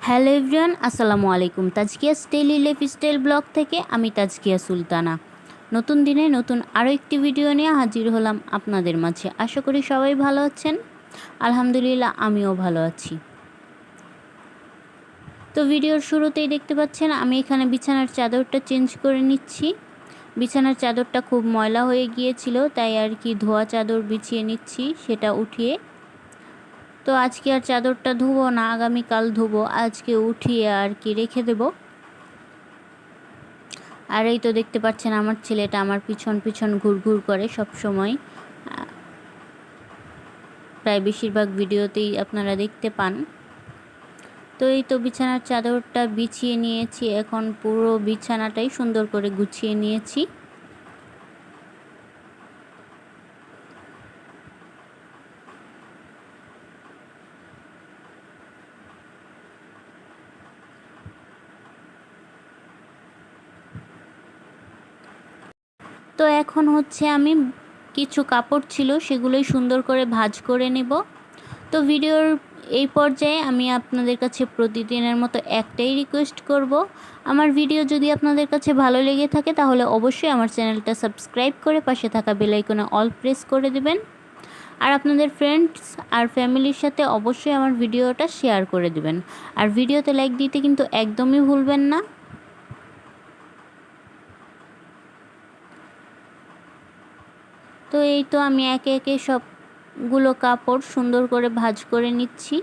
Hello everyone, আসসালামু আলাইকুম। তাজকিয়াস daily lifestyle blog থেকে আমি তাজকিয়া সুলতানা। নতুন দিনে নতুন আরও একটি ভিডিও নিয়ে হাজির হলাম আপনাদের মাঝে। আশা করি সবাই ভালো আছেন। আলহামদুলিল্লাহ, আমিও ভালো আছি। তো ভিডিওর শুরুতেই দেখতে পাচ্ছেন আমি এখানে বিছানার চাদরটা চেঞ্জ করে নিচ্ছি। বিছানার চাদরটা খুব ময়লা হয়ে গিয়েছিল, তাই আর কি ধোয়া চাদর বিছিয়ে নিচ্ছি, সেটা উঠিয়ে। তো আজকে আর চাদরটা ধুবো না, আগামীকাল ধুবো। আজকে উঠিয়ে আর কি রেখে দেবো। আর এই তো দেখতে পাচ্ছেন আমার ছেলেটা আমার পিছন পিছন ঘুরঘুর করে সব সময়। প্রায় বেশিরভাগ ভিডিওতেই আপনারা দেখতে পান। তো এই তো বিছানার চাদরটা বিছিয়ে নিয়েছি, এখন পুরো বিছানাটাই সুন্দর করে গুছিয়ে নিয়েছি। তো এখন হচ্ছে আমি কিছু কাপড় ছিল সেগুলোই সুন্দর করে ভাঁজ করে নেব। তো ভিডিওর এই পর্যায়ে আমি আপনাদের কাছে প্রতিদিনের মতো একটাই রিকোয়েস্ট করব, আমার ভিডিও যদি আপনাদের কাছে ভালো লেগে থাকে তাহলে অবশ্যই আমার চ্যানেলটা সাবস্ক্রাইব করে পাশে থাকা বেল আইকনে অল প্রেস করে দেবেন। আর আপনাদের ফ্রেন্ডস আর ফ্যামিলির সাথে অবশ্যই আমার ভিডিওটা শেয়ার করে দেবেন। আর ভিডিওতে লাইক দিতে কিন্তু একদমই ভুলবেন না। তো এই তো আমি একে একে সবগুলো কাপড় সুন্দর করে ভাঁজ করে নিচ্ছি।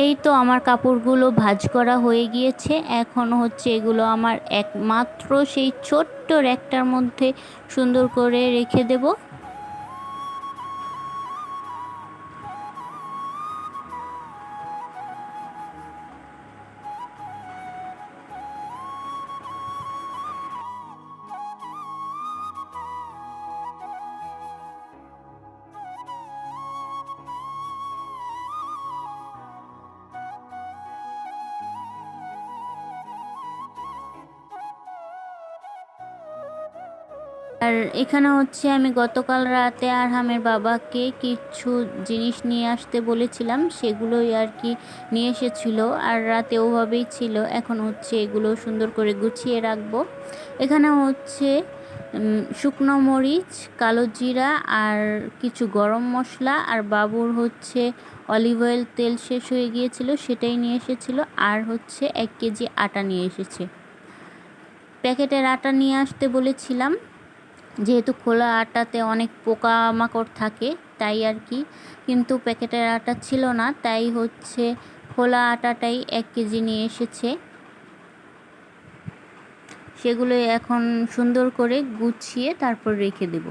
এই তো আমার কাপড়গুলো ভাঁজ করা হয়ে গিয়েছে। এখন হচ্ছে এগুলো আমার একমাত্র সেই ছোট্ট র্যাকটার মধ্যে সুন্দর করে রেখে দেব। আর এখানে হচ্ছে আমি গতকাল রাতে আরহামের বাবাকে কিছু জিনিস নিয়ে আসতে বলেছিলাম, সেগুলোই আর কি নিয়ে এসেছিল। আর রাতে ওভাবেই ছিল। এখন হচ্ছে এগুলো সুন্দর করে গুছিয়ে রাখবো। এখানে হচ্ছে শুকনো মরিচ, কালো জিরা আর কিছু গরম মশলা, আর বাবুর হচ্ছে অলিভ অয়েল তেল শেষ হয়ে গিয়েছিল, সেটাই নিয়ে এসেছিল। আর হচ্ছে 1 কেজি আটা নিয়ে এসেছে। প্যাকেটের আটা নিয়ে আসতে বলেছিলাম, যেহেতু খোলা আটাতে অনেক পোকামাকড় থাকে তাই আর কি। কিন্তু প্যাকেটের আটা ছিল না, তাই হচ্ছে খোলা আটাটাই 1 কেজি নিয়ে এসেছে। সেগুলো এখন সুন্দর করে গুছিয়ে তারপর রেখে দেব।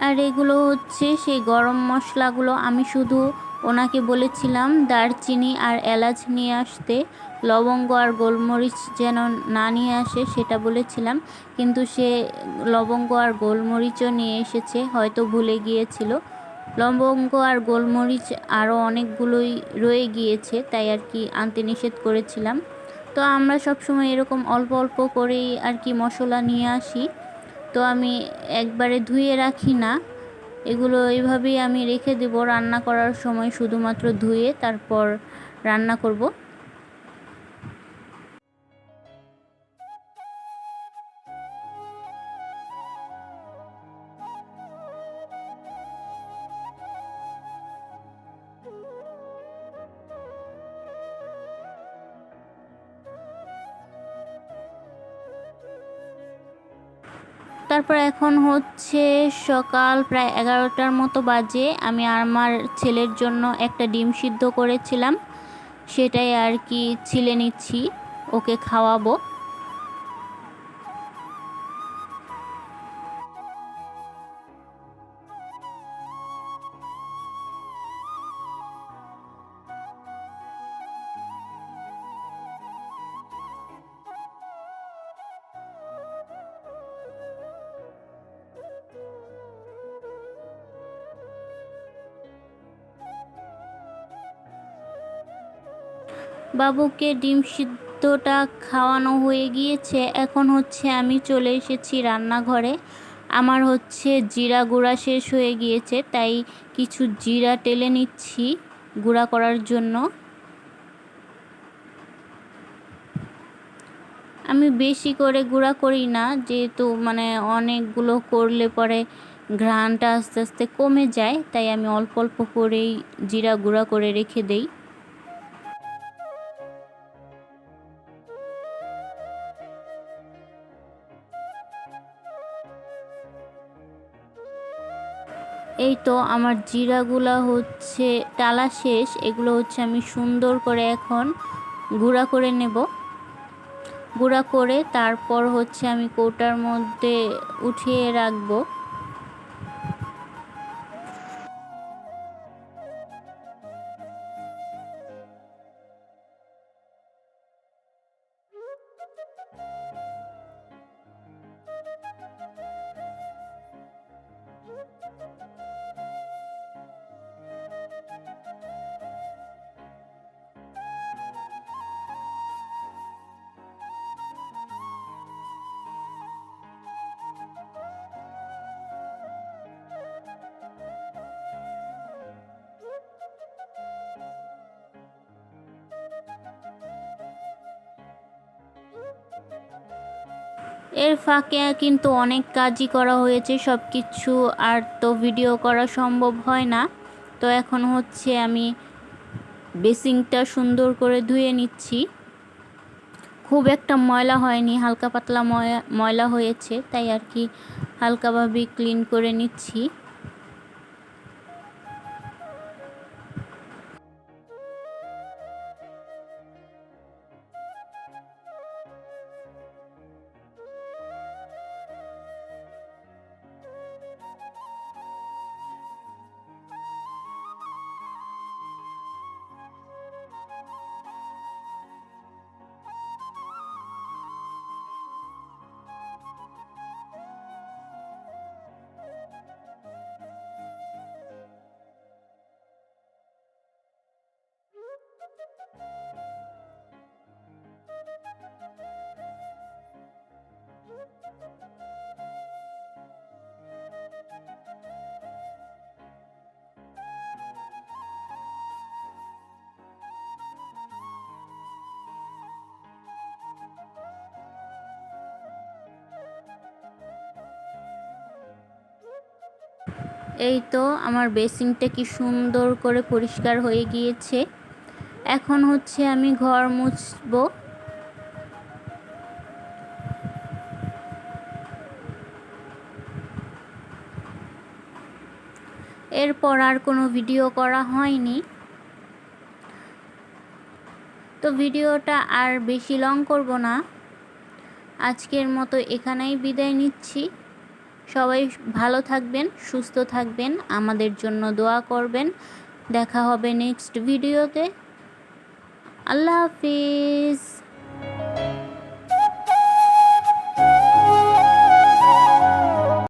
আর এগুলো হচ্ছে সেই গরম মশলাগুলো, আমি শুধু ওনাকে বলেছিলাম দারচিনি আর এলাচ নিয়ে আসতে, লবঙ্গ আর গোলমরিচ যেন না নিয়ে আসে সেটা বলেছিলাম, কিন্তু সে লবঙ্গ আর গোলমরিচও নিয়ে এসেছে, হয়তো ভুলে গিয়েছিল। লবঙ্গ আর গোলমরিচ আরও অনেকগুলোই রয়ে গিয়েছে, তাই আর কি আনতে নিষেধ করেছিলাম। তো আমরা সবসময় এরকম অল্প অল্প করেই আর কি মশলা নিয়ে আসি, তো আমি একবারে ধুয়ে রাখি না, এগুলো এইভাবেই আমি রেখে দেব, রান্না করার সময় শুধুমাত্র ধুয়ে তারপর রান্না করব। তারপর এখন হচ্ছে সকাল প্রায় 11টার মতো বাজে। আমি আমার ছেলের জন্য একটা ডিম সিদ্ধ করেছিলাম, সেটাই আর কি ছিলে নিচ্ছি, ওকে খাওয়াবো। বাবুকে ডিম সিদ্ধটা খাওয়ানো হয়ে গিয়েছে, এখন হচ্ছে আমি চলে এসেছি রান্নাঘরে। আমার হচ্ছে জিরা গুঁড়া শেষ হয়ে গিয়েছে, তাই কিছু জিরা টেলে নিচ্ছি গুঁড়া করার জন্য। আমি বেশি করে গুঁড়া করি না, যেহেতু মানে অনেকগুলো করলে পরে ঘ্রাণটা আস্তে আস্তে কমে যায়, তাই আমি অল্প অল্প করেই জিরা গুঁড়া করে রেখে দেই। এই তো আমার জিরাগুলা হচ্ছে টালা শেষ, এগুলো হচ্ছে আমি সুন্দর করে এখন গুঁড়া করে নেব। গুঁড়া করে তারপর হচ্ছে আমি কৌটার মধ্যে উঠিয়ে রাখবো। এর ফাঁকে কিন্তু অনেক কাজই করা হয়েছে, সব কিছু আর তো ভিডিও করা সম্ভব হয় না। তো এখন হচ্ছে আমি বেসিংটা সুন্দর করে ধুয়ে নিচ্ছি। খুব একটা ময়লা হয়নি, হালকা পাতলা ময়লা হয়েছে, তাই আর কি হালকাভাবে ক্লিন করে নিচ্ছি। এই তো আমার বেসিনটা কি সুন্দর করে পরিষ্কার হয়ে গিয়েছে। এখন হচ্ছে আমি ঘর মুছবো। এরপর আর কোনো ভিডিও করা হয়নি, তো ভিডিওটা আর বেশি লং করব না, আজকের মতো এখানেই বিদায় নিচ্ছি। সবাই ভালো থাকবেন, সুস্থ থাকবেন, আমাদের জন্য দোয়া করবেন। দেখা হবে নেক্সট ভিডিওতে। আল্লাহ হাফিজ।